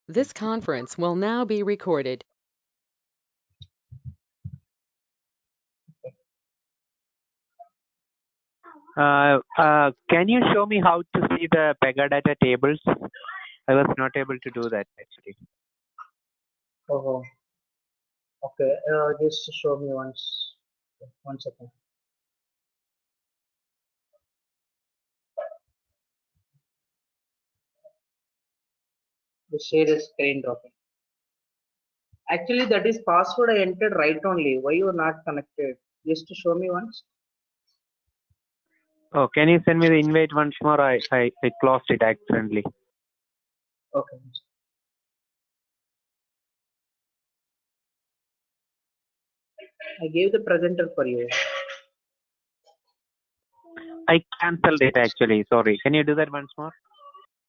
This conference will now be recorded. Can you show me how to see the Pegadata tables? I was not able to do that actually. Oh, okay. Just show me once. 1 second. The share is screen dropping. Actually, that is password I entered right only. Why you are not connected? Just to show me once. Oh, can you send me the invite once more? I closed it accidentally. Okay. I gave the presenter for you. I cancelled it actually. Sorry. Can you do that once more?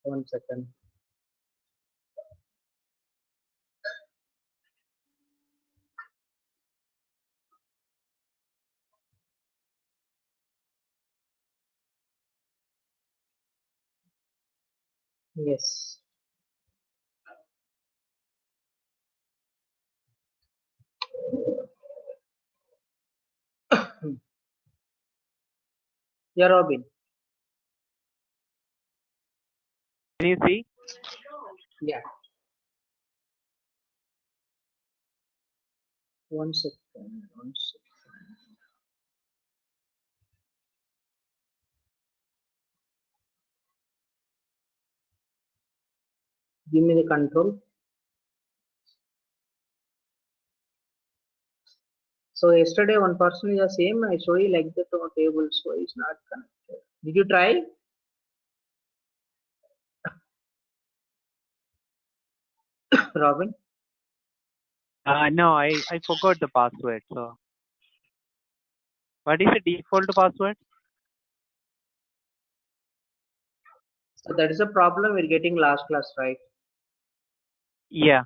1 second. Yes. Yeah, Robin. Can you see? Yeah. 1 second. 1 second. Give me the control. So yesterday one person is the same. I show you like the table, so it's not connected. Did you try? Robin? No, I forgot the password. So what is the default password? So that is a problem we're getting last class, right? Yeah.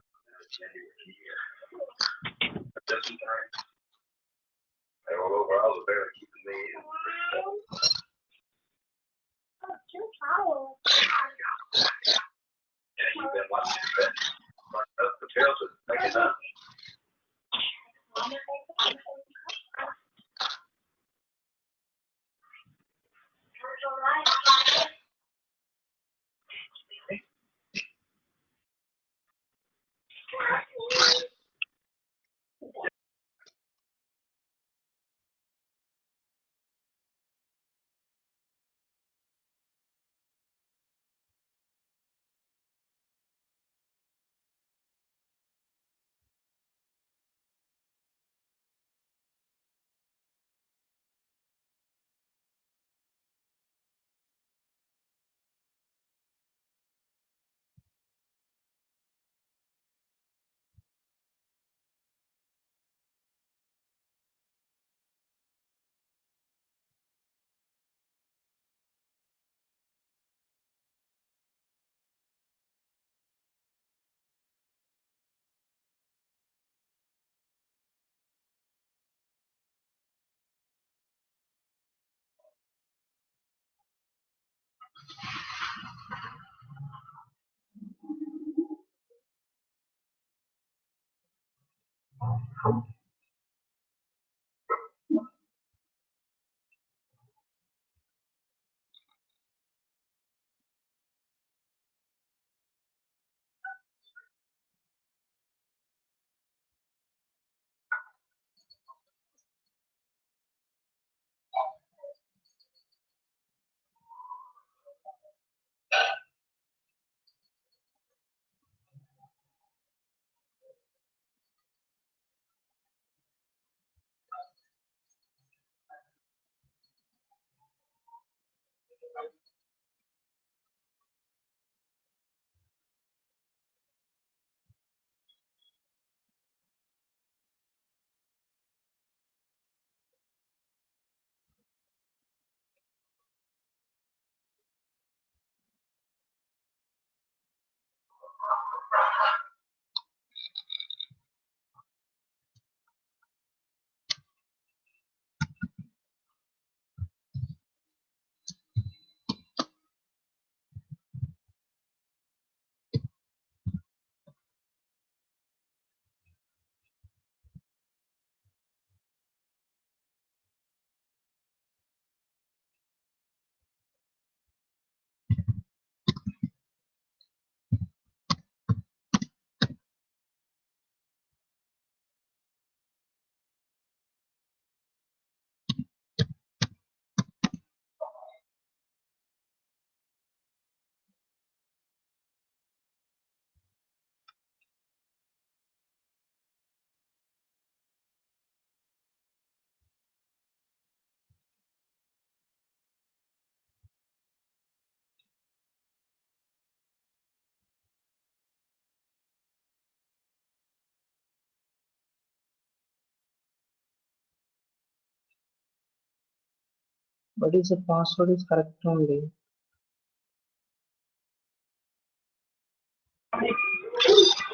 But is the password is correct only?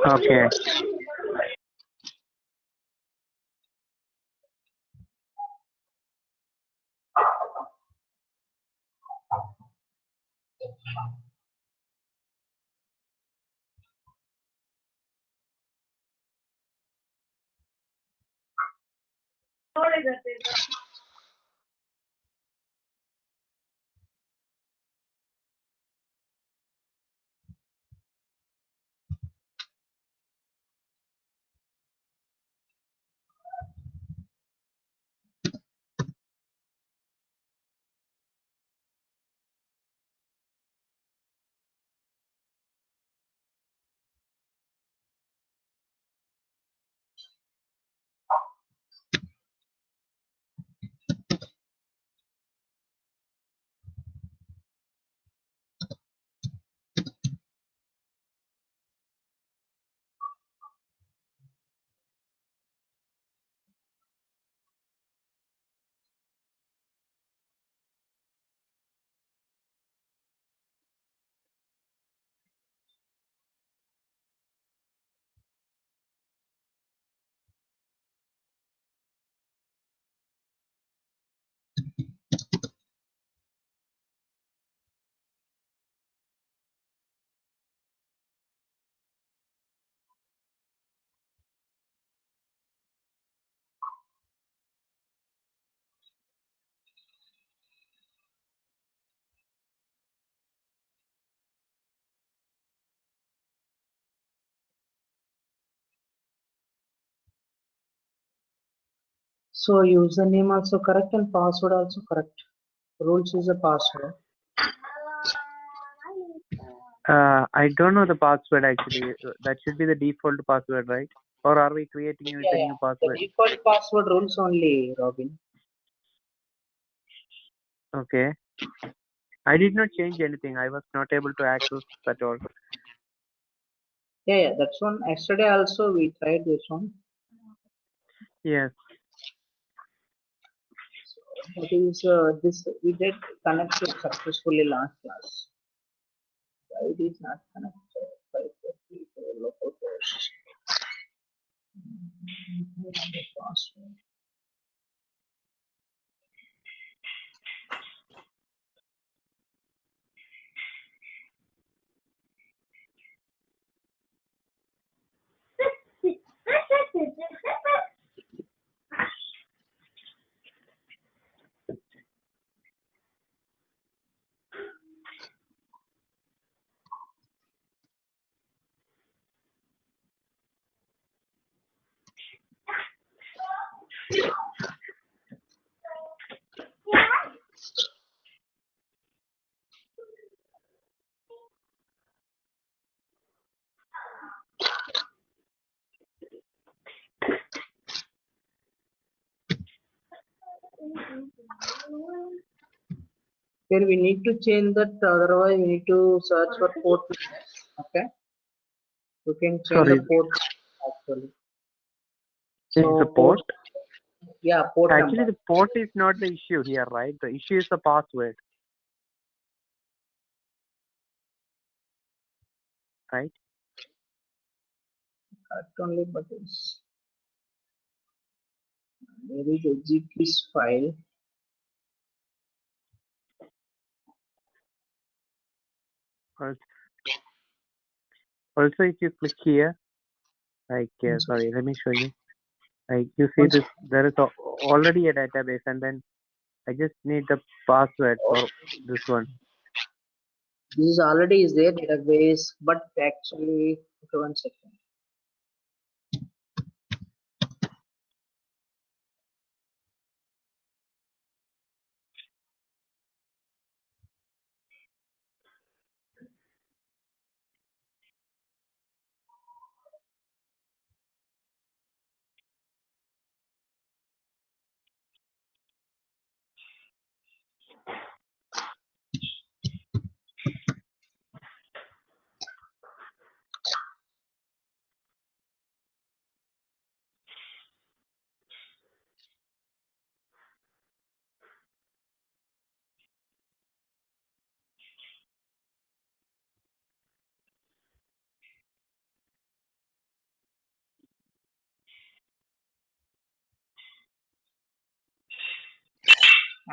Okay. So username also correct and password also correct. Rules is a password. I don't know the password actually. That should be the default password, right? Or are we creating with Yeah, a yeah. new The password? default password rules only, Robin. Okay. I did not change anything. I was not able to access at all. Yeah, yeah. That's one. Yesterday also we tried this one. Yes. That is this we did connected successfully last class. Why it is not connected? 544 localhost. Password. Here we need to change that. Otherwise, we need to search for port. Okay, you can change the Sorry. port actually. Is the So port? yeah, port Actually, number. the port is not the issue here, right? The issue is the password, right? Correct only, but it's there is a gkeys file. Al- Also, if you click here, like, sorry, let me show you. Like, you see Once this, there is already a database, and then I just need the password for this one. this is already is there database, but actually, okay, 1 second.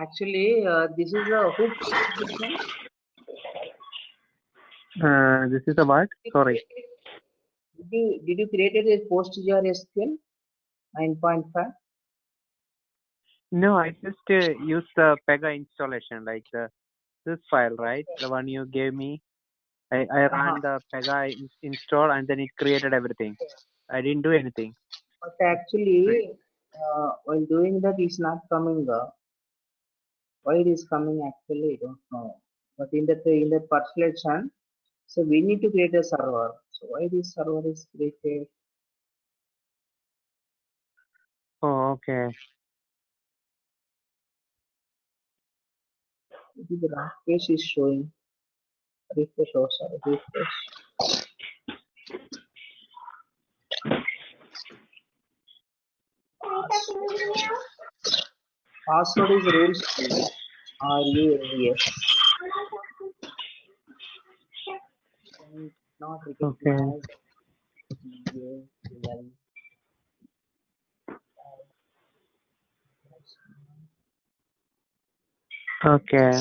Actually, this is a who created this one? This is a what? Sorry. Did you created a PostgreSQL 9.5? No, I just use the Pega installation, like this file, right? The one you gave me. I Uh-huh. ran the Pega install and then it created everything. I didn't do anything. But actually, while doing that, it's not coming. Why it is coming? Actually, I don't know. But in that partition, so we need to create a server. So why this server is created? Oh, okay. Maybe the wrong page is showing. Refresh. Oh, sorry. Refresh. Password is rules RULES. Not Okay. recognized. UL. Okay.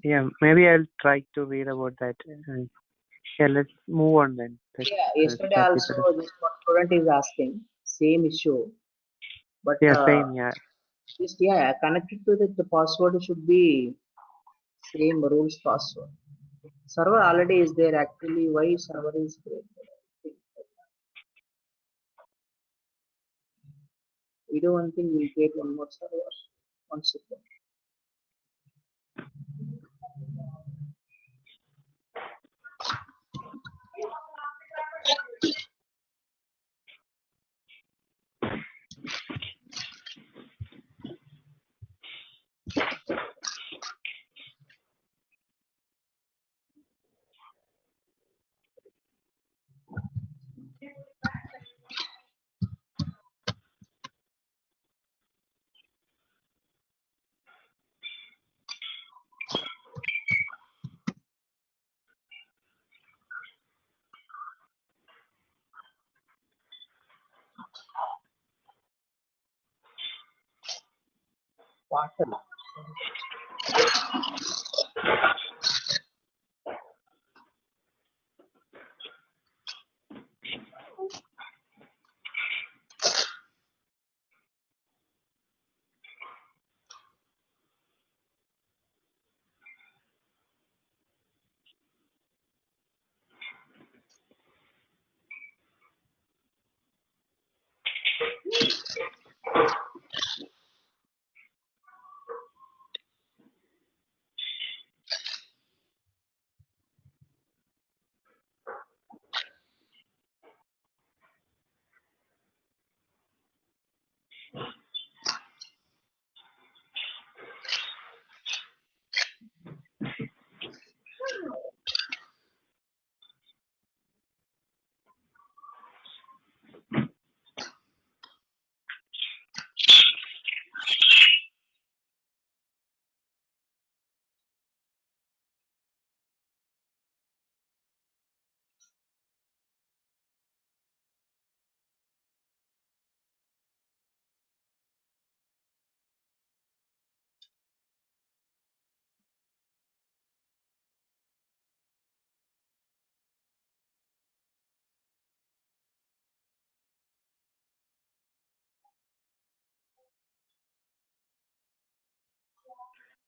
Yeah, maybe I'll try to read about that. Yeah, let's move on then. Yeah, yesterday also ChatGPT. this one student is asking same issue, but Yeah, same. Yeah. just yeah, connected to the password should be same rules password. Server already is there actually. Why server is created? We do one thing. We'll create one more server. One second. Portal.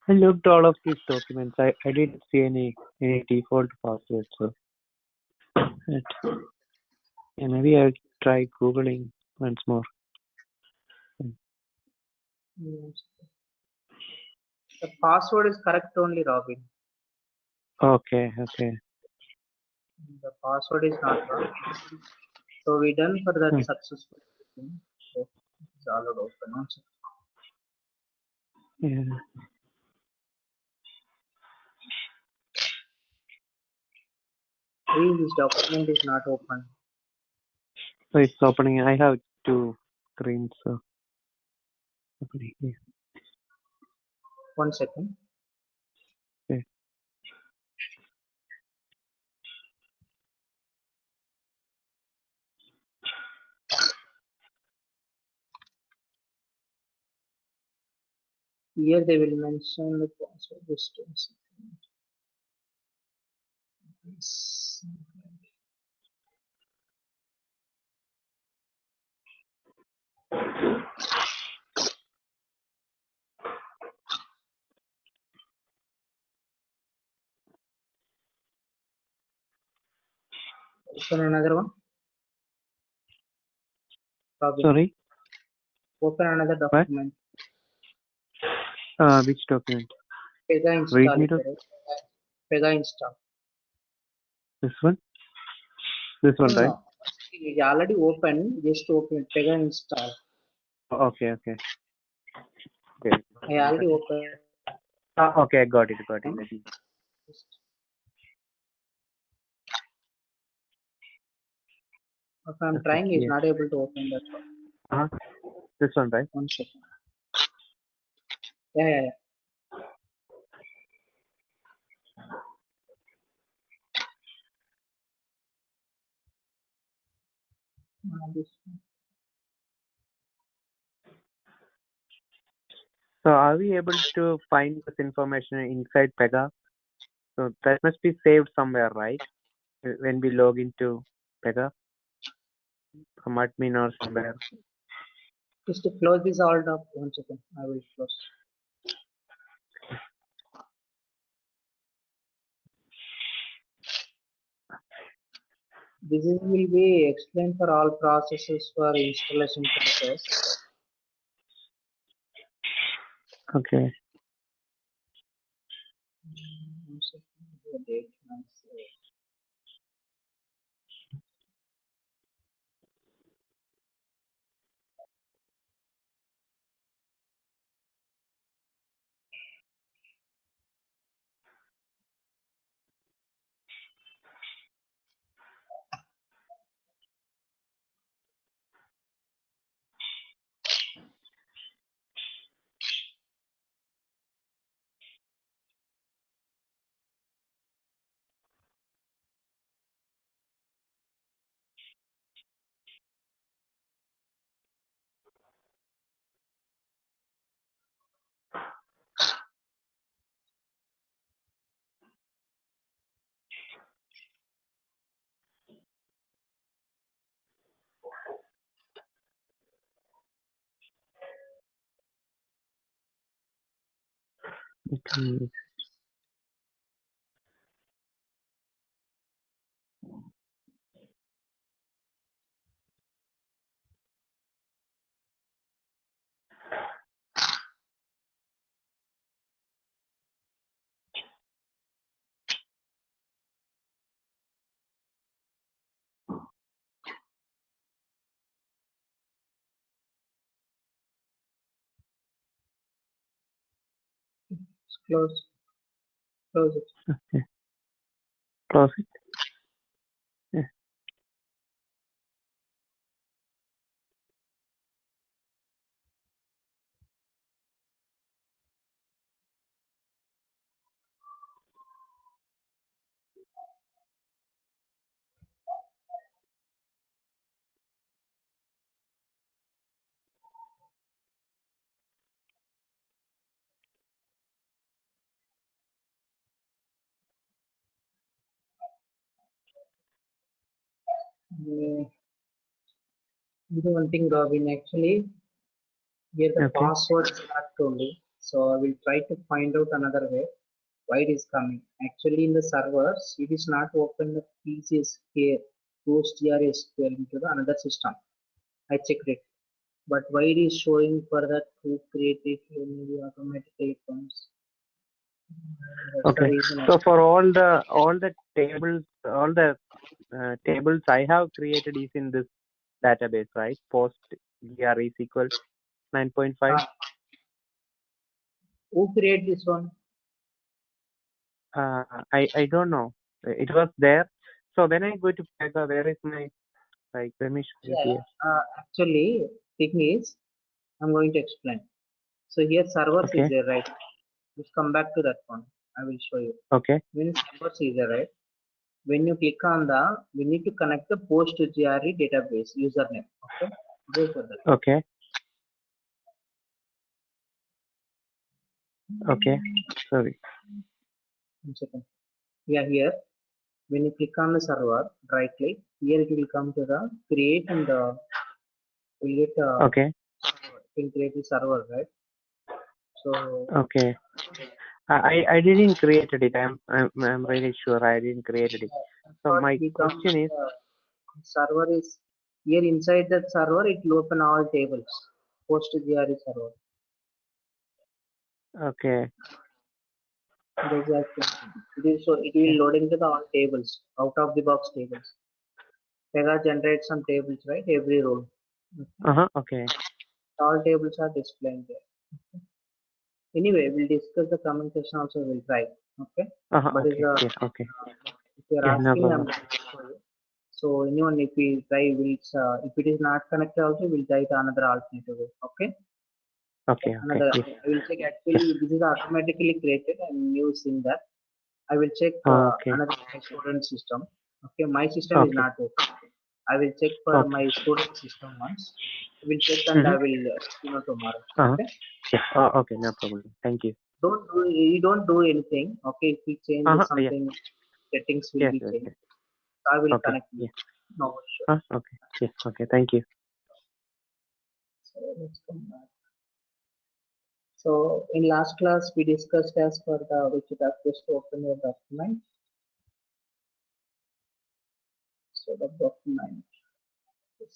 I looked all of these documents. I didn't see any default password. So yeah, maybe I'll try googling once more. Yes. The password is correct only, Robin. Okay. Okay. The password is not wrong. So we done for that Hmm. successful. So it's all about open. Yeah. Why this document is not open? So it's opening. I have two screens. So opening. Yeah. 1 second. Okay. Here they will mention the password distance. Yes. Open another one. Login. Sorry, Open another what? document. Which document? Pega Read install. me it, to right? Pega install. this one. This one, No, right? no. It already open. Just open it. Pega install. Okay, okay, okay. I already opened. Okay, I got it, got it. Let me. If I'm Okay, trying, it's yes. not able to open that one. This one, right? 1 second. Yeah. This one. So are we able to find this information inside Pega? So that must be saved somewhere, right? When we log into Pega from admin or somewhere. Just to close this alt up. 1 second. I will close. This will be explained for all processes for installation process. Okay. 1 second. The date. Okay. Close. Close it. Okay. Close it. Yeah. You know one thing, Robin, actually, here the Okay. password is correct only. So I will try to find out another way why it is coming. Actually, in the servers, it is not open the PCS here, PostgreSQL into the another system. I checked it. But why it is showing for that who created it, maybe automatically comes. That's the Okay. reason. So for all the tables, all the tables I have created is in this database, right? PostgreSQL equal 9.5. Who create this one? I don't know. It was there. So when I go to Pega, where is my let me show you here. Actually, thing is, I'm going to explain. So here servers Okay. is there, right? Just come back to that one. I will show you. Okay. When servers is there, right? When you click on we need to connect the PostgreSQL database username. Okay, go for that. Okay. Okay. Sorry. One second. Yeah, here when you click on the server, right click, here it will come to the create and will get Okay. will create the server, right? So Okay. I didn't create it. I'm really sure I didn't create it. So first my we come question is, server is here inside that server it will open all tables. PostGRE server. okay. There's actually it is so it will load into the all tables, out of the box tables. Pega generates some tables, right? Every row. Okay. Okay. All tables are displaying there. Anyway, we'll discuss the comment section also. We'll try. Okay. But is Okay. Yeah. Okay. if you're Yeah. No asking, I'm problem. going to show you. So anyone, if we try, we'll if it is not connected also, we'll try to another alternative way. Okay. Okay. Okay. Another. Yeah. I will check. Yeah. Actually, this is automatically created. I'm using that. I will check Okay. another my student system. Okay, my system is Okay. not working. I will check for Okay. my student system once. I will check and I Mm-hmm. will tomorrow. Uh-huh. Okay. Yeah. Okay. No problem. Thank you. You don't do anything. Okay, if we change Yeah. something, settings will Yes. be Yes. changed. Yes. I will Okay. connect you. Yeah. No issue. Okay. Yeah. Okay. Thank you. So let's come back. So in last class we discussed as per the which you have just open your document. So the document is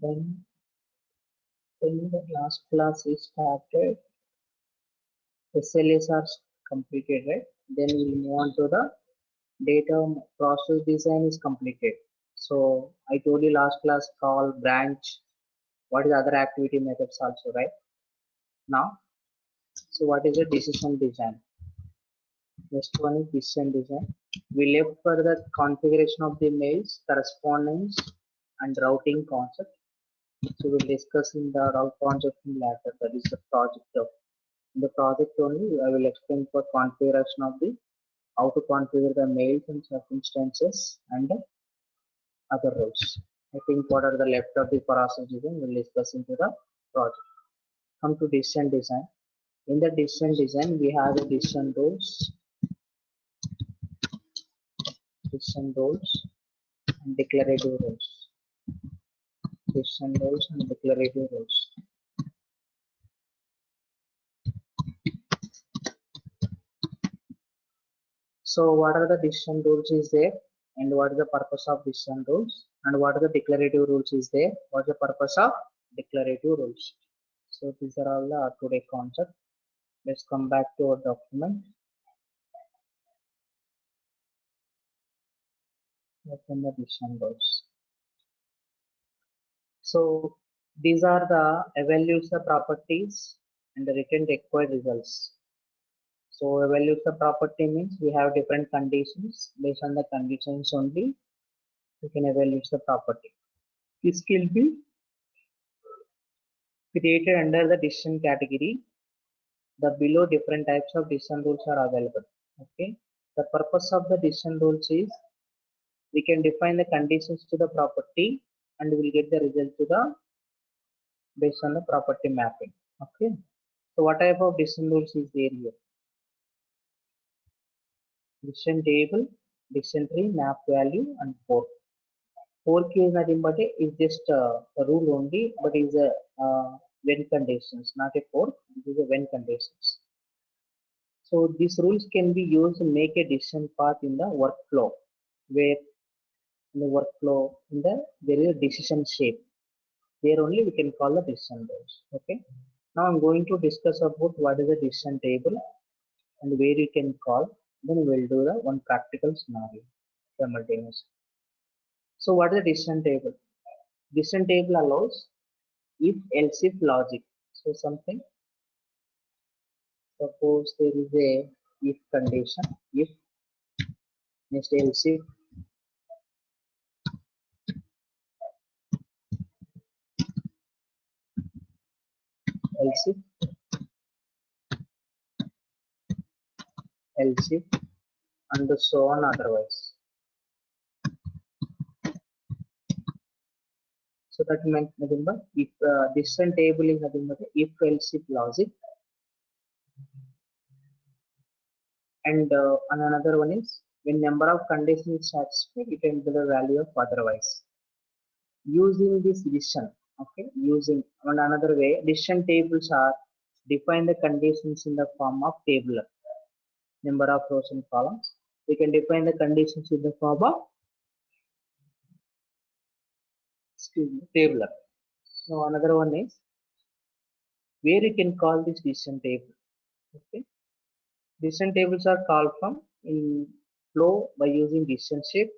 then in the last class we started SLAs are completed, right? Then we'll move on to the data process design is completed. So I told you last class call branch. What is other activity methods also, right? Now, so what is the decision design? Next one is decision design. We left for the configuration of the mails, correspondence, and routing concept. So we'll discuss in the route concept in later. That is the project of in the project only. I will explain for configuration of the how to configure the mails and circumstances and other roles. I think what are the left of the process design we'll discuss into the project. Come to decision design. In the decision design, we have the decision roles and declarative roles. Decision roles and declarative roles. So what are the decision rules is there and what is the purpose of decision rules and what are the declarative rules is there? What is the purpose of declarative rules? So these are all the today concept. Let's come back to our document. Open the decision rules. So these are the evaluates the properties and the return required results. So evaluate the property means we have different conditions. Based on the conditions only, we can evaluate the property. This can be created under the decision category. The below different types of decision rules are available. Okay. The purpose of the decision rules is we can define the conditions to the property and we will get the result to the based on the property mapping. Okay. So what type of decision rules is there here? Decision table, decision tree, map value, and fork. Fork is nothing but is just a rule only, but is a when conditions, not a fork. This is a when conditions. So these rules can be used to make a decision path in the workflow, where in the workflow in the there is a decision shape. There only we can call the decision rules. Okay. Now I'm going to discuss about what is a decision table and where you can call. Then we'll do the one practical scenario simultaneously. So what is a decision table? Decision table allows if else if logic. So something, suppose there is a if condition, if next else if else if else if and so on otherwise. So that meant nothing but if decision table is nothing but if else if logic, and another one is when number of conditions is satisfied, it enter the value of otherwise. Using this decision, okay, using on another way, decision tables are define the conditions in the form of tabular number of rows and columns. We can define the conditions in the form of tabular. Now another one is where you can call this decision table. Okay, decision tables are called from in flow by using decision shape,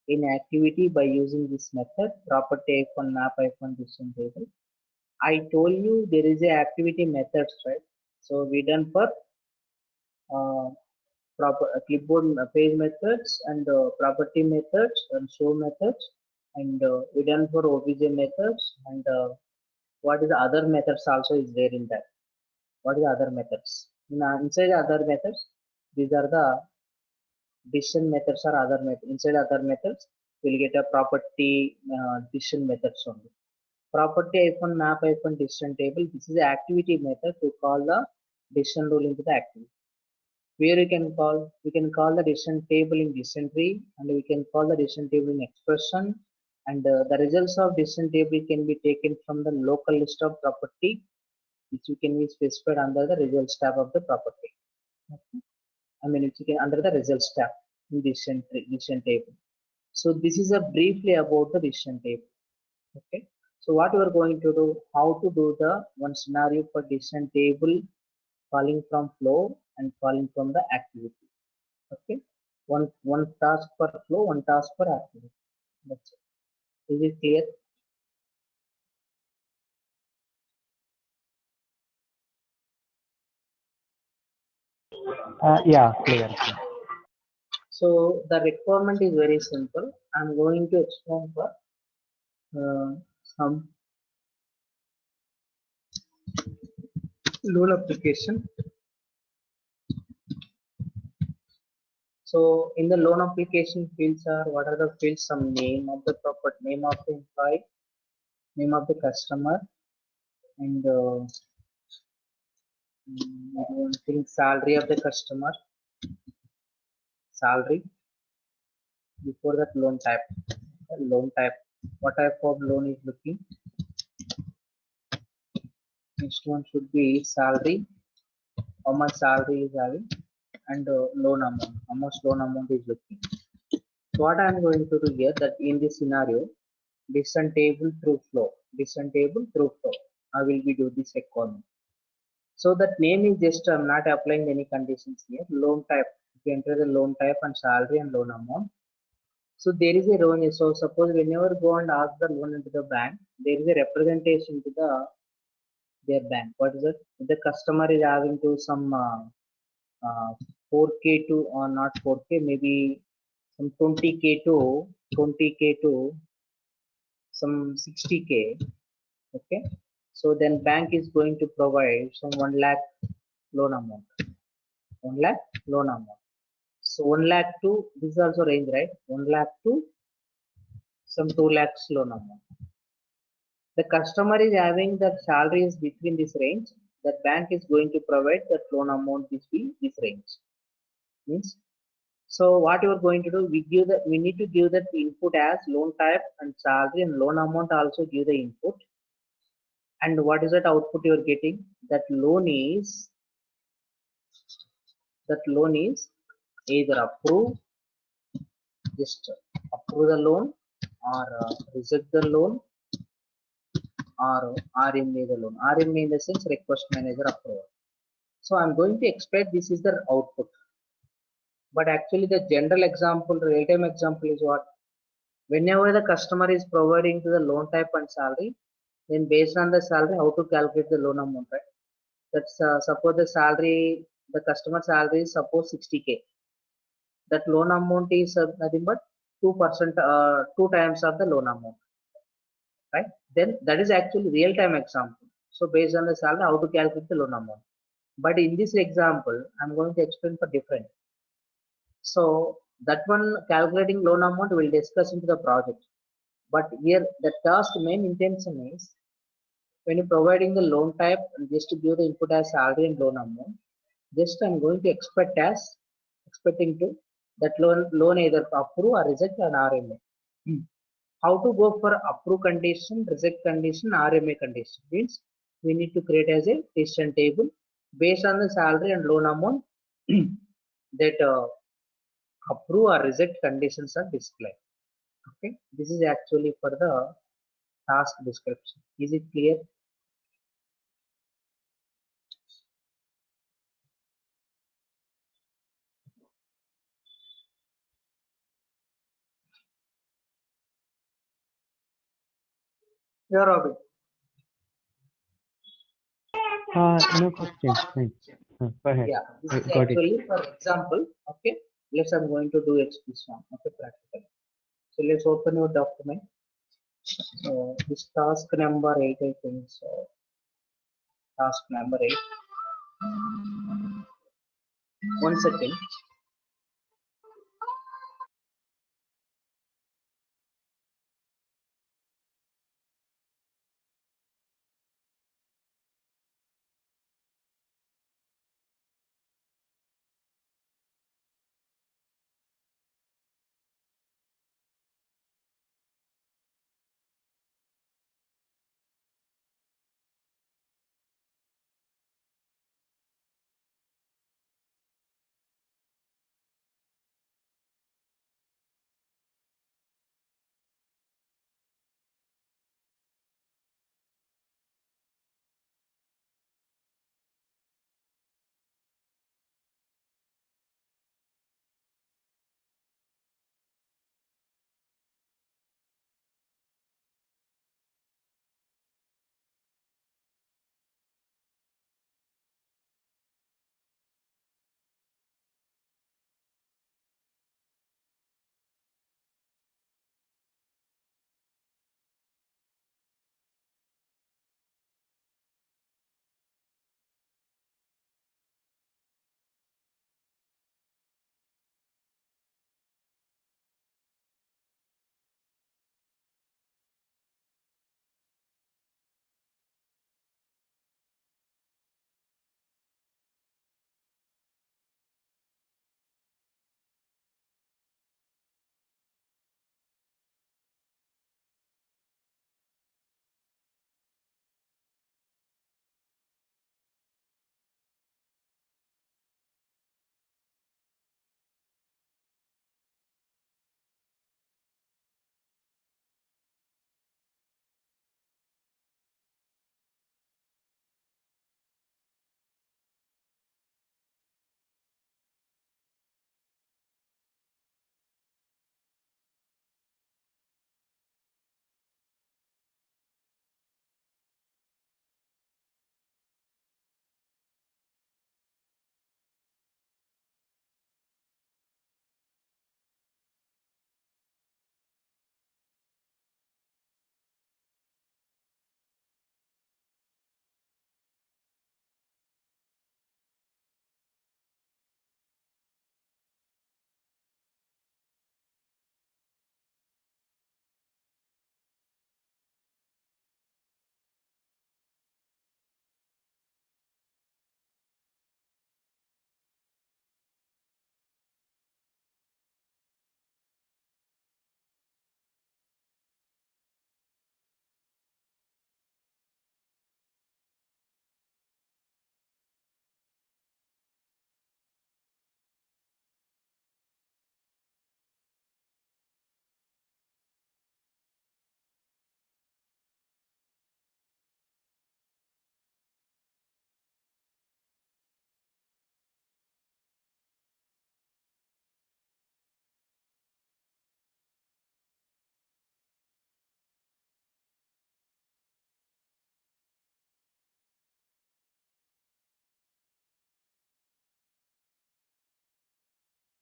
in activity by using this method property icon map icon decision table. I told you there is a activity methods, right? So we done for uh, proper clipboard page methods and property methods and show methods, and we done for obj methods, and what is the other methods also is there in that. What is the other methods? Inside other methods, these are the decision methods or other methods. Inside other methods, we'll get a property decision methods only. Property icon map icon decision table. This is the activity method to call the decision rule into the activity. Where we can call the decision table in decision tree, and we can call the decision table in expression, and the results of decision table can be taken from the local list of property, which you can be specified under the results tab of the property. Okay. I mean, it's under the results tab in decision table. So this is a briefly about the decision table. Okay. So what we are going to do, how to do the one scenario for decision table, calling from flow and calling from the activity. Okay. One task per flow, one task per activity. That's it. Is it clear? Yeah, clear. So the requirement is very simple. I'm going to explain for some loan application. So in the loan application fields are what are the fields? Some name of the property, name of the employee, name of the customer, and one thing salary of the customer, salary. Before that loan type, what type of loan is looking. Next one should be salary, how much salary is having, and loan amount, how much loan amount is looking. So what I am going to do here, that in this scenario, decision table through flow, I will be do this requirement. So that name is just, I'm not applying any conditions here. Loan type, if you enter the loan type and salary and loan amount. So there is a loan. So suppose whenever go and ask the loan into the bank, there is a representation to their bank. What is it? If the customer is having to some 4K to, or not 4K, maybe some 20K to some 60K. Okay. So then bank is going to provide some 1 lakh loan amount. 1 lakh loan amount. So 1 lakh to, this is also range, right? 1 lakh to some 2 lakhs loan amount. The customer is having that salary is between this range. That bank is going to provide that loan amount between this range. Means, so what you are going to do, we need to give that input as loan type and salary, and loan amount also give the input. And what is that output you are getting? That loan is either approve, just approve the loan, or reject the loan, or RMA the loan. RMA in the sense request manager approval. So I'm going to expect this is the output. But actually the general example, real-time example is what? Whenever the customer is providing to the loan type and salary, then based on the salary, how to calculate the loan amount, right? That's suppose the salary, the customer salary is suppose 60K. That loan amount is nothing but 2%, 2 times of the loan amount, right? Then that is actually real-time example. So based on the salary, how to calculate the loan amount. But in this example, I'm going to explain for different. So that one calculating loan amount we'll discuss into the project. But here the task main intention is when you're providing the loan type, just to give the input as salary and loan amount, just I'm going to expecting to that loan either approve or reject an RMA. How to go for approve condition, reject condition, RMA condition means we need to create as a decision table based on the salary and loan amount that approve or reject conditions are displayed. Okay, this is actually for the task description. Is it clear? Yeah, Robin. No question. Thanks. Go ahead. Yeah, this I is got it. actually for example. Okay, let's I'm going to do this one. Okay, practical. So let's open your document. So this task number 8, I think so. Task number 8. 1 second.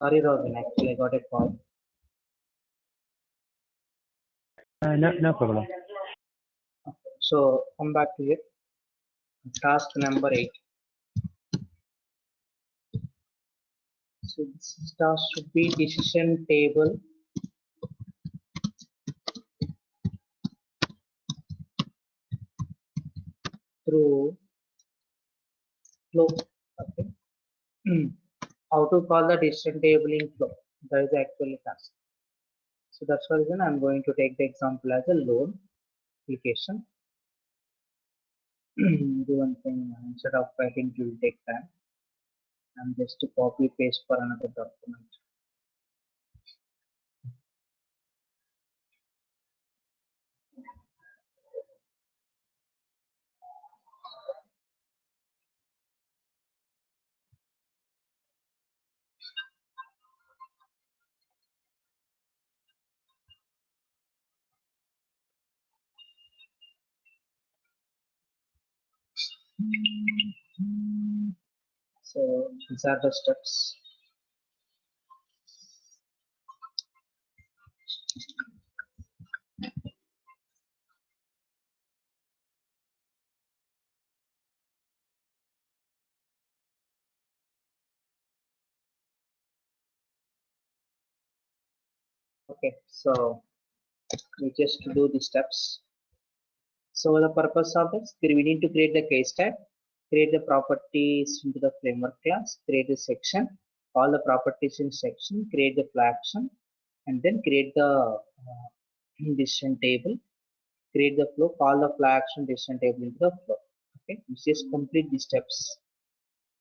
Sorry, Robin. Actually, I got a call. No problem. So come back to it. Task number 8. So this task should be decision table through flow. Okay. How to call the decision table in flow? That is actually task. So that's the reason I'm going to take the example as a loan application. Do one thing, instead of writing, it will take time. I'm just to copy paste for another document. So these are the steps. Okay, so we just do the steps. So the purpose of this, we need to create the case tag, create the properties into the framework class, create a section, all the properties in section, create the flag action, and then create the decision table, create the flow, call the flag action decision table into the flow. Okay, we just complete the steps,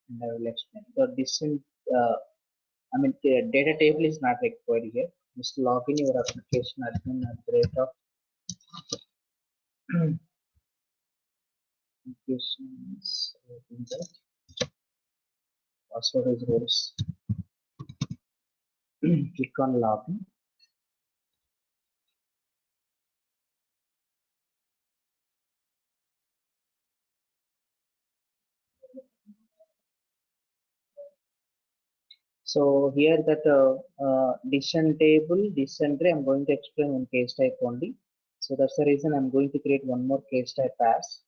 and I will explain. The decision, the data table is not required here. Just log in your application admin at the rate of applications. Password is roles. Click on login. So here that decision table, decision tree, I'm going to explain one case type only. So that's the reason I'm going to create one more case type as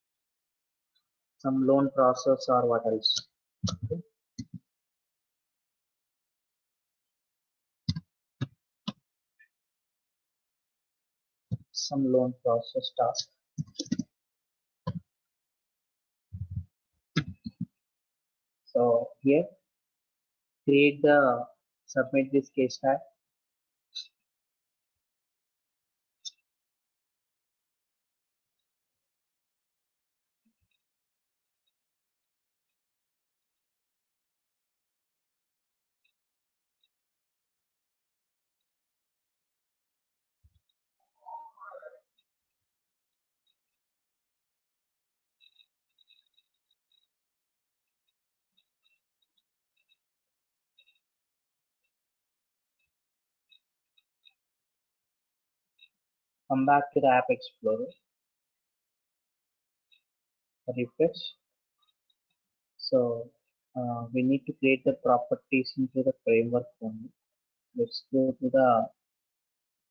some loan process or what else. Okay. Some loan process task. So here create the submit this case type. Come back to the App Explorer. Refresh. So we need to create the properties into the framework only. Let's go to the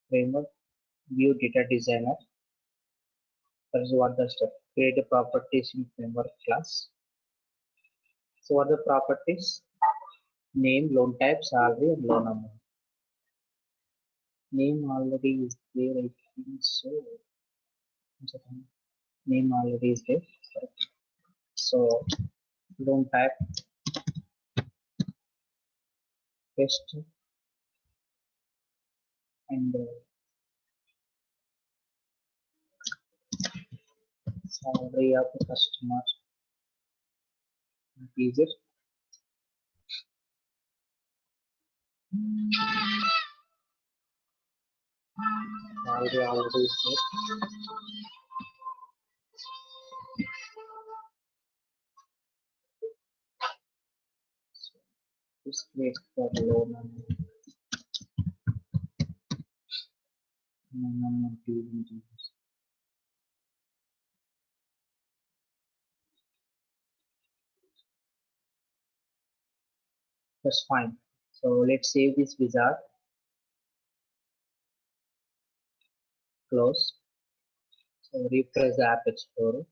framework, view data designer. That is what the step. Create the properties in framework class. So what are the properties? Name, loan type, salary, and loan amount. Name already is there, I think so. Name already is there. So loan type, paste, and salary of the customer. User. Salary already is there. Just create the loan amount. That's fine. So let's save this wizard. Close. So refresh the App Explorer.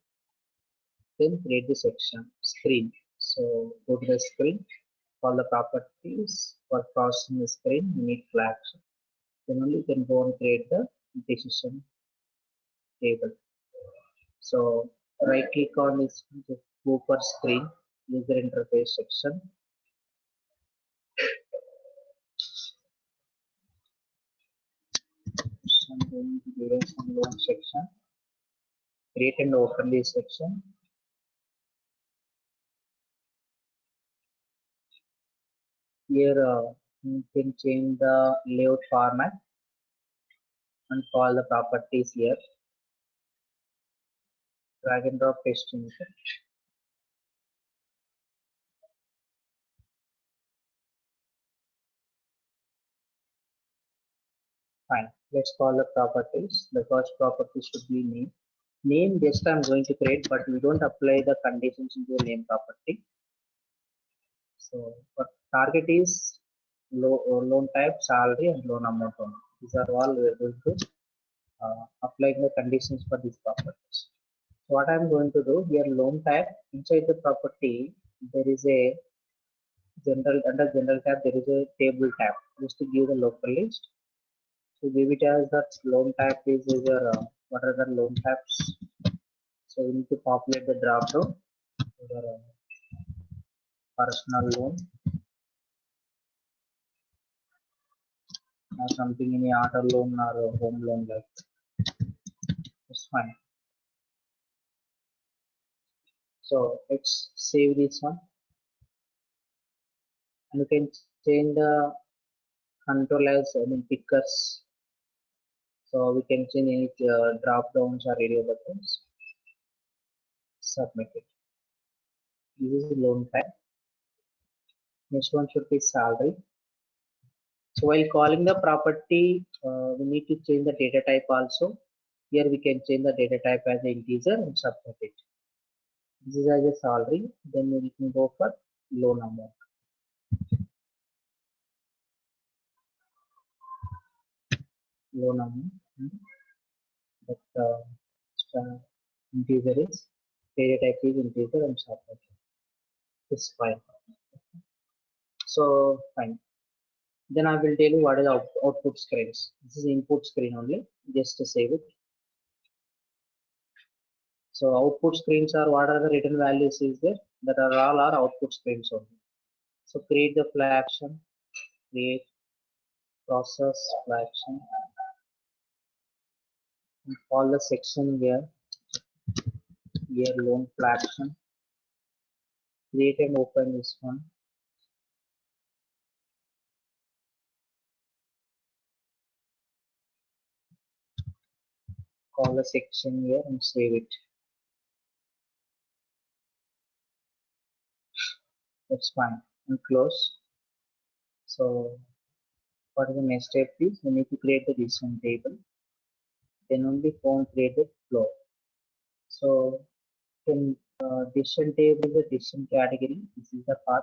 Then create the section screen. So go to the screen. All the properties for processing the screen, you need flags. Then only you can go and create the decision table. So right click on this, just go for screen, user interface section. So I'm going to do a loan section, create and open this section. Here you can change the layout format and call the properties here. Drag and drop paste in it. Fine. Let's call the properties. The first property should be name. Name just I'm going to create, but we don't apply the conditions into the name property. So, but target is loan type, salary, and loan amount only. These are all we are going to apply the conditions for these properties. So what I'm going to do here, loan type inside the property, there is a general, under general tab there is a table tab just to give the local list. So give it as that loan type is your what are the loan types. So we need to populate the drop down. Your personal loan or something in auto loan or home loan, like it's fine. So let's save this one, and you can change the control as pickers. So we can change any drop downs or radio buttons. Submit it. This is loan type. Next one should be salary. So while calling the property, we need to change the data type also. Here we can change the data type as an integer and submit it. This is as a salary. Then we can go for loan amount. Loan amount. But integer is data type is integer and submit it. It's fine. So fine. Then I will tell you what is output screens. This is input screen only. Just to save it. So output screens are what are the written values is there, that are all are output screens only. So create the fly action, create process fly action, and call the section here loan fly action. Create and open this one. Call the section here and save it. That's fine. And close. So what is the next step is we need to create the decision table. Then only phone create the flow. So in decision table is the decision category. This is the path,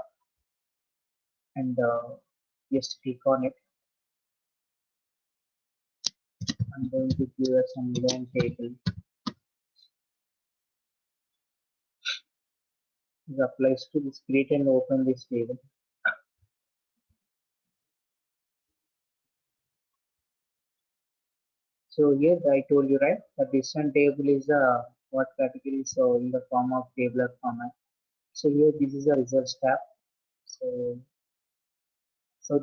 and just click on it. I'm going to give us some loan table. It applies to this. Create and open this table. So here I told you right, the decision table is what category, so in the form of tabular format. So here this is the results tab. So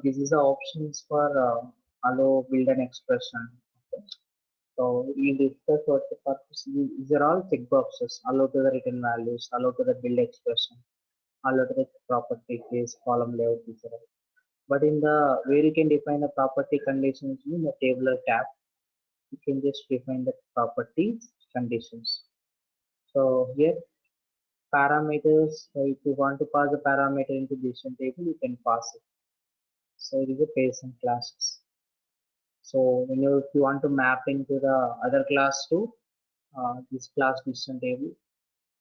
this is the options for allow build an expression. Okay. So we discuss what the purpose. These are all check boxes. Allow to the written values, allow to the build expression, allow to the property case, column layout, etc. But in the where you can define the property conditions in the tabular tab, you can just define the properties conditions. So here parameters, if you want to pass the parameter into decision table, you can pass it. So it is a person classes. So when if you want to map into the other class to this class decision table,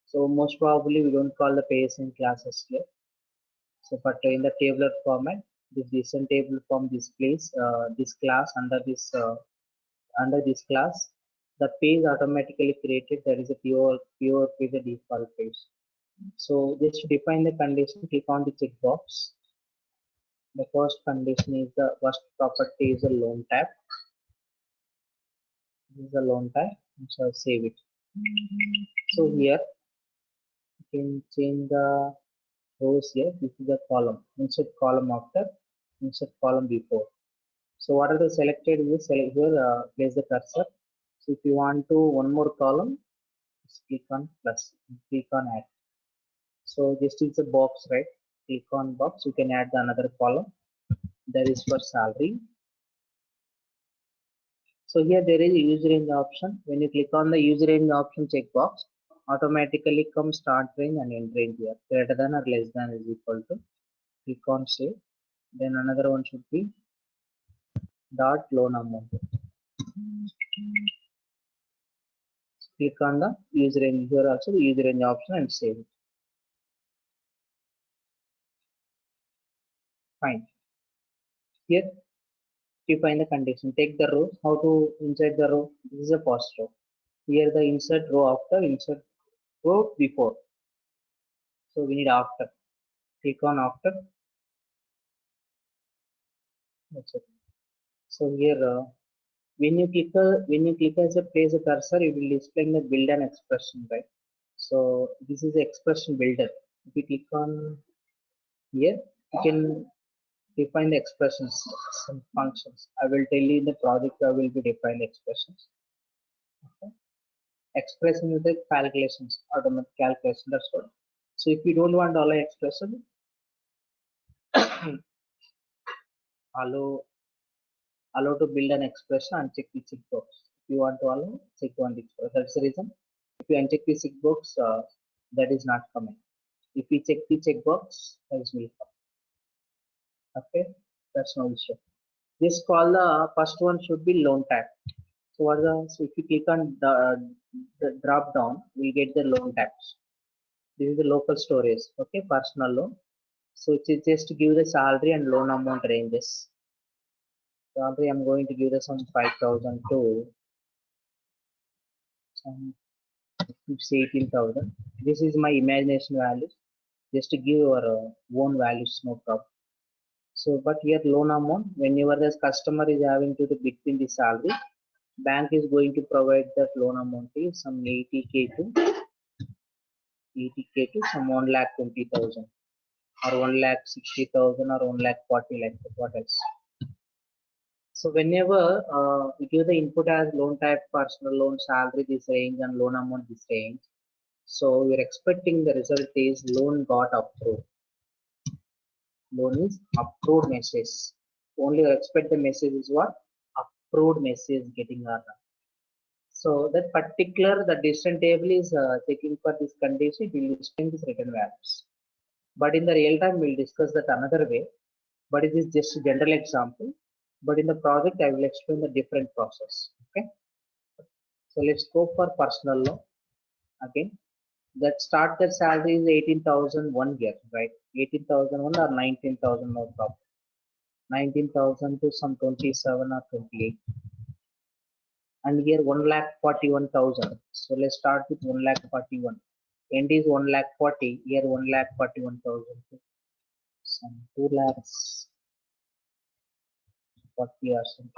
so most probably we don't call the person classes here. So but in the tabular format, this decision table form displays this class under this class. The page automatically created, there is a pure page, the default page. So just to define the condition, click on the checkbox. The first condition is the first property is a loan type. This is a loan type, so save it. So here you can change the rows here. This is the column. Insert column after, insert column before. So what are the selected? You select here, place the cursor. So if you want to one more column, just click on plus, click on add. So this is a box, right? Click on box. You can add the another column. That is for salary. So here there is a use range option. When you click on the use range option checkbox, automatically comes start range and end range here. Greater than or less than is equal to. Click on save. Then another one should be dot loan amount. Click on the use range here also the use range option and save it. Fine. Here define the condition. Take the row. How to insert the row? This is a first row. Here the insert row after, insert row before. So we need after. Click on after. That's it. So here when you click as a place a cursor, it will display the build an expression, right? So this is the expression builder. If you click on here, you can define the expressions, some functions. I will tell you in the project I will be define the expressions. Okay. Expression is the calculations, automatic calculation. That's what. So if you don't want all expression, allow allow to build an expression and check the checkbox. If you want to allow, check one checkbox. That's the reason. If you uncheck the checkbox, that is not coming. If you check the checkbox, else will come. Okay, that's no issue. This call the first one should be loan tag. So what the so if you click on the drop down, we get the loan tags. This is the local storage. Okay, personal loan. So it is just to give the salary and loan amount ranges. Salary I'm going to give the some 5,000 to some 18,000. This is my imagination value. Just to give your own values, no problem. So, but here loan amount, whenever the customer is having to the between the salary, bank is going to provide that loan amount is some 80k to some 1,20,000 or 1,60,000 or 1,40,000 like that. What else? So whenever we give the input as loan type, personal loan, salary this range and loan amount this range. So we're expecting the result is loan got approved. Loan is approved message. Only expect the message is what? Approved message getting our. So that particular the decision table is checking for this condition, it will display these written values. But in the real time, we'll discuss that another way. But it is just a general example. But in the project, I will explain the different process. Okay. So let's go for personal loan again. That start that salary is 18,001 here, right? 18,001 or 19,000 no problem. 19,000 to some 27 or 28. And here 1,41,000. So let's start with 1,41,000. End is 1,40,000. Here 1,41,000. Some 2 lakhs 40 or something.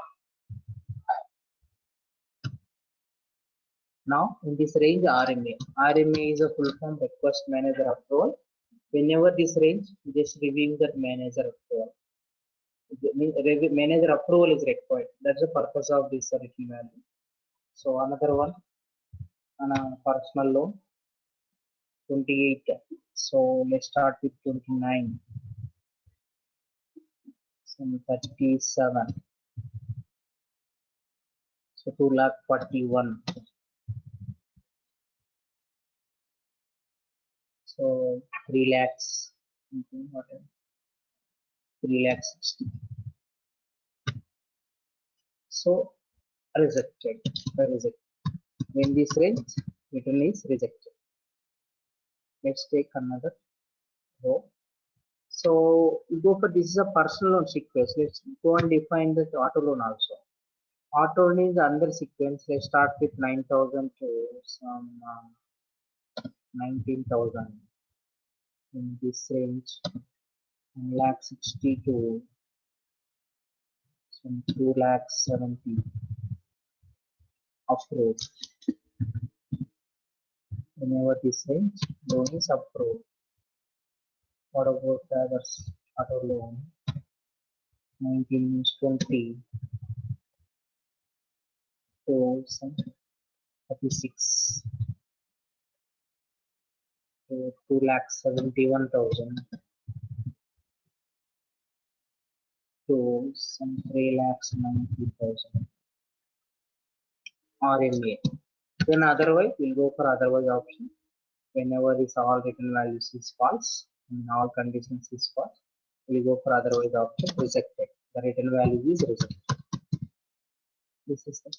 Now in this range RMA. RMA is a full form request manager approval. Whenever this range, just reviewing that manager approval. Manager approval is required. That's the purpose of this written value. So another one on a personal loan 28. So let's start with 29. Some 37. So 2,41,000. So 3 lakhs. 3,60,000. So rejected. Rejected. In this range, return is rejected. Let's take another row. So we go for this is a personal loan sequence. Let's go and define the auto loan also. Auto loan is under sequence. Let's start with 9,000 to some 19,000 in this range. 1,60,000 to some 2,70,000 approved. whenever this range loan is approved. What about the others? Auto loan 19 is 20 to 36 to 2,71,000 to some 3,90,000 RMA. Then otherwise we'll go for otherwise option. Whenever this all written values is false and all conditions is false, we'll go for otherwise option rejected. The written value is rejected. This is it.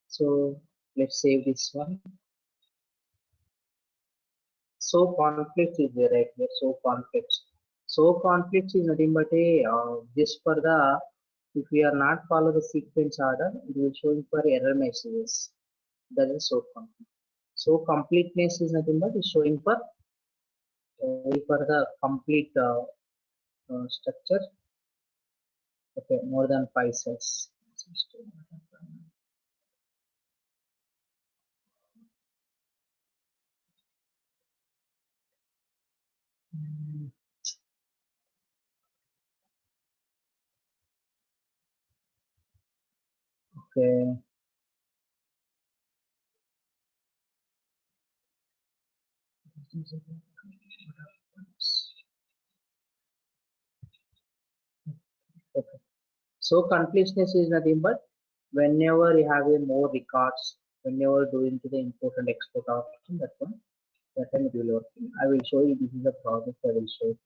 So let's save this one. So conflicts is there right here. So conflicts. So conflicts is nothing but a just for the if we are not follow the sequence order, it will showing for error messages. That is so complete. So completeness is nothing but is showing for the complete structure. Okay, more than 5 cells. Okay. Okay. So completeness is nothing but whenever you have a more records, whenever doing to the import and export option, that time it will work. I will show you. This is a project I will show you.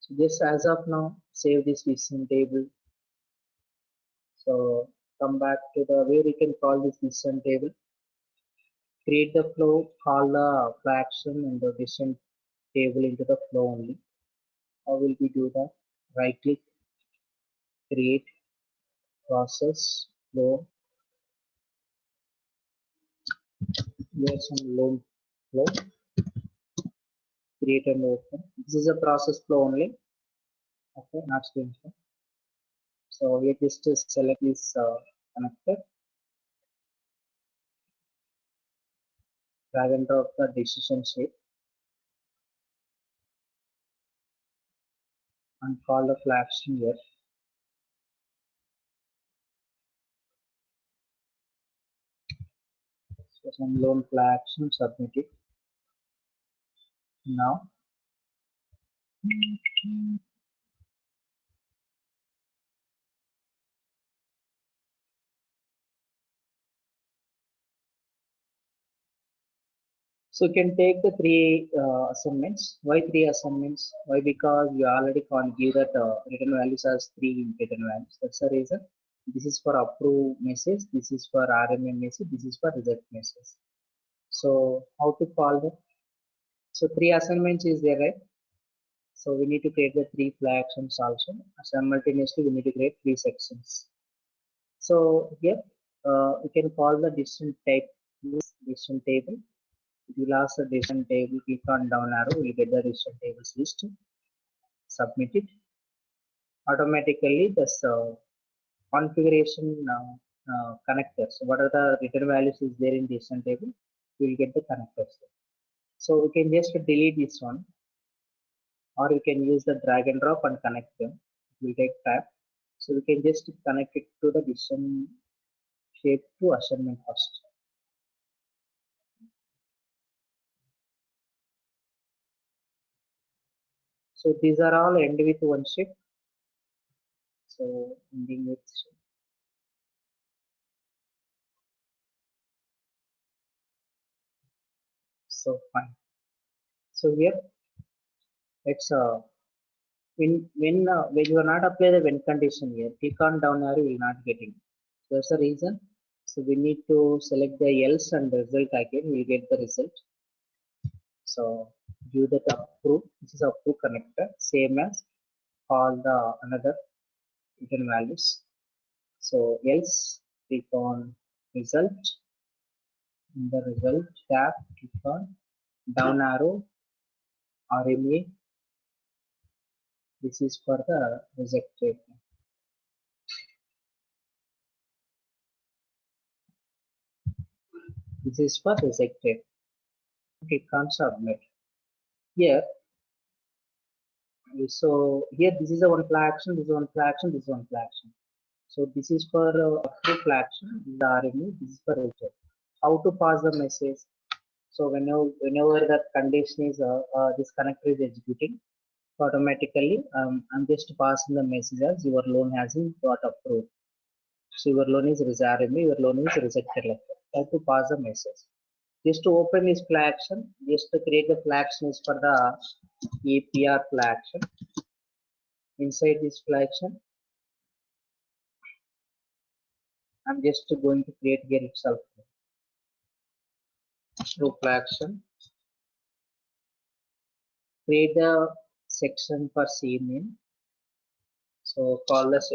So just as of now, save this listen table. So come back to the where we can call this listen table. Create the flow, call the flag action and the listen table into the flow only. How will we do that? Right click, create, process, flow. Here's some loan flow. Create and open. This is a process flow only. Okay, not screenshot. So we just select this connector, drag and drop the decision shape, and call the flag action here. So some loan flag action submitted. Now so you can take the three assignments. Why three assignments? Why? Because you already can't give that written values as three written values. That's the reason. This is for approve message. This is for RMA message. This is for reject message. So how to call them? So three assignments is there, right? So we need to create the three flag actions also. Simultaneously, we need to create three sections. So here we can call the decision type decision table. If you ask the decision table, click on down arrow, we'll get the decision tables list. Submit it. Automatically, this configuration connectors. So what are the return values is there in decision table? We'll get the connectors. So we can just delete this one, or you can use the drag and drop and connect them. It will take time. So we can just connect it to the decision shape to assignment first. So these are all end with one shape. So ending with shape. So fine. So here let's when you are not apply the when condition here, click on down arrow, you will not get it. That's the reason. So we need to select the else and the result again. We'll get the result. So give that approve. This is approve connector, same as all the another written values. So else click on result. In the result tab, click on down arrow RMA. This is for the rejected. This is for rejected. Click on submit. Here, so here this is a one flag action, this is one flag action, this is one flag action. So this is for approved flag action, this is the RME, this is for reject. How to pass the message? So whenever that condition is this connector is executing, automatically I'm just passing the message as your loan has been got approved. So your loan is RME, your loan is rejected like that. How to pass the message? Just to open this flag action, just to create the flag action is for the APR flag action. Inside this flag action, I'm just going to create here itself through flag action. Create the section for CMIN. So call this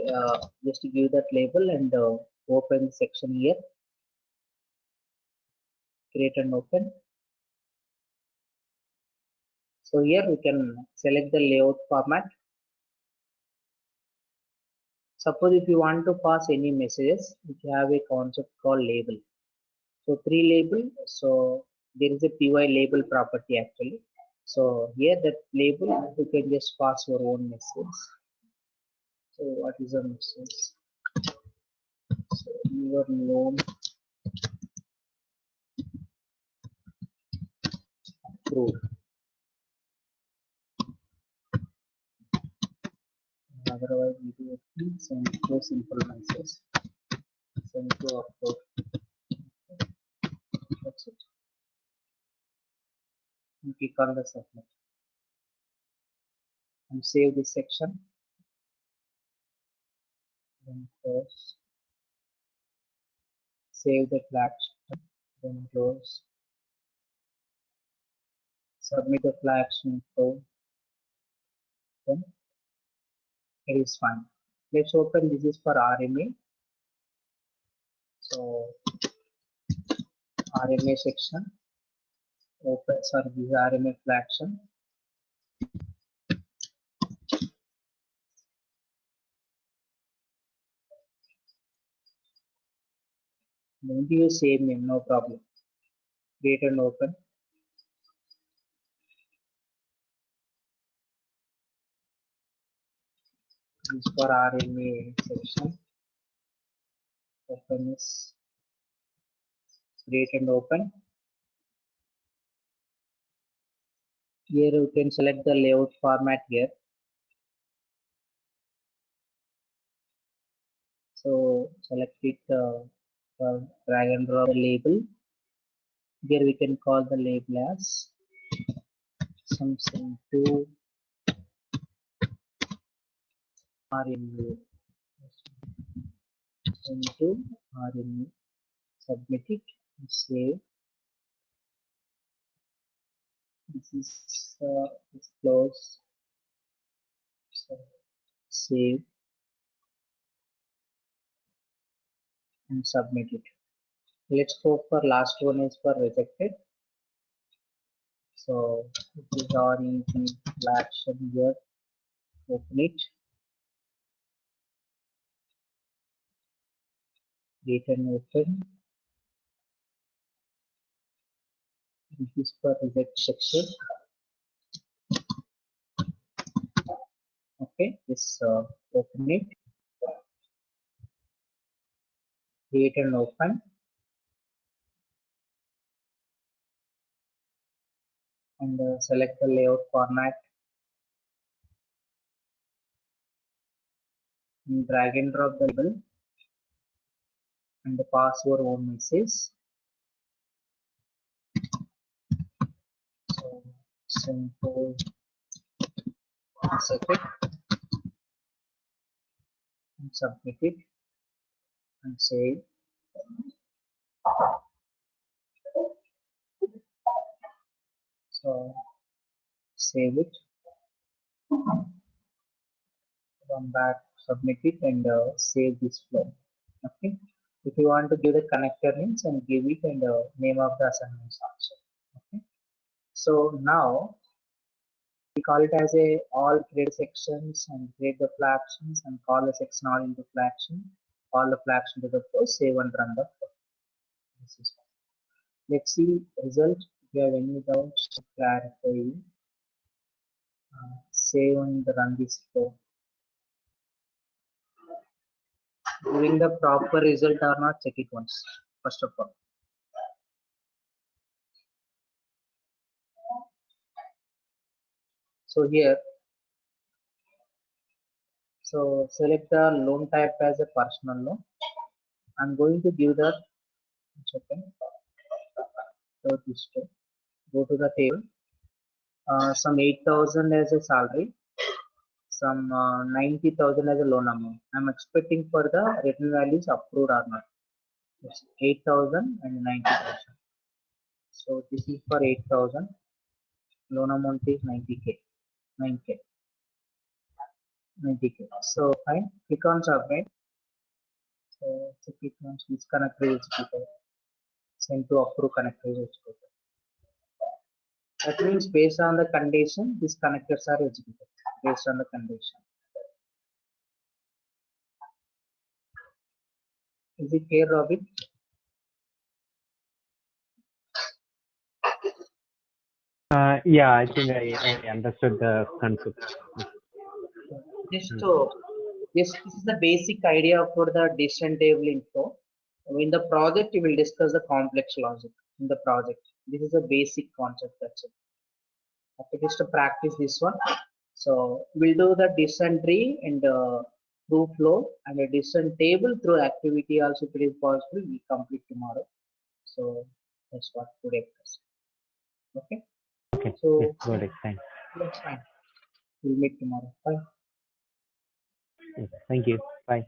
just to give that label and open the section here. Create and open. So here we can select the layout format. Suppose if you want to pass any messages, you have a concept called label. So pre-label, so there is a py label property actually. So here that label you can just pass your own message. So what is the message? So your loan approved. Otherwise we do send to simple message. Send to upload. That's it. You click on the submit and save this section. Then close. Save the flag action. Then close. Submit the flag action code. Then it is fine. Let's open this is for RMA. So RMA section. Open sorry this is RMA flag action. Then you save name, no problem. Create and open. This is for RMA section. Open this. Create and open. Here you can select the layout format here. So select it, drag and drop the label. Here we can call the label as something to RMU. Into RMU. Submit it. Save. This is close. So save and submit it. Let's go for last one is for rejected. So this is REG action here. Open it. Create and open. This is for reject section. Okay, this open it. Create and open. And select the layout format. And drag and drop the label. And pass your own message. So simple set it and submit it and save. So save it. Come back, submit it, and save this flow. Okay. If you want to give the connector names and give it and name of the assignments also. Okay. So now we call it as a all create sections and create the flag actions and call the section all into flag action, call the flag action to the flow, save and run the flow. This is Let's see result. If you have any doubts, clarify. Save and run this flow. Giving the proper result or not, check it once. First of all. So here, so select the loan type as a personal loan. I'm going to give that. Okay. So this way. Go to the table. Some 8,000 as a salary, some 90,000 as a loan amount. I'm expecting for the written values approved or not. It's 8,000 and 90,000. So this is for 8,000. Loan amount is 90k, 9k, 90k. So fine. Click on submit. So click on switch connector executed. Send to approve connector executed. That means based on the condition, these connectors are executed based on the condition. Is it clear, Robin? Yeah, I think I understood the concept. Just to this is the basic idea for the decision table info. In the project, you will discuss the complex logic in the project. This is a basic concept. That's it. Okay, just to practice this one. So we'll do the decision tree and through flow and a decision table through activity also, if it is possible, we complete tomorrow. So that's what today is. Okay. Okay. So Yes, got it. Thanks. that's fine. We'll meet tomorrow. Bye. Yes, thank you. Bye.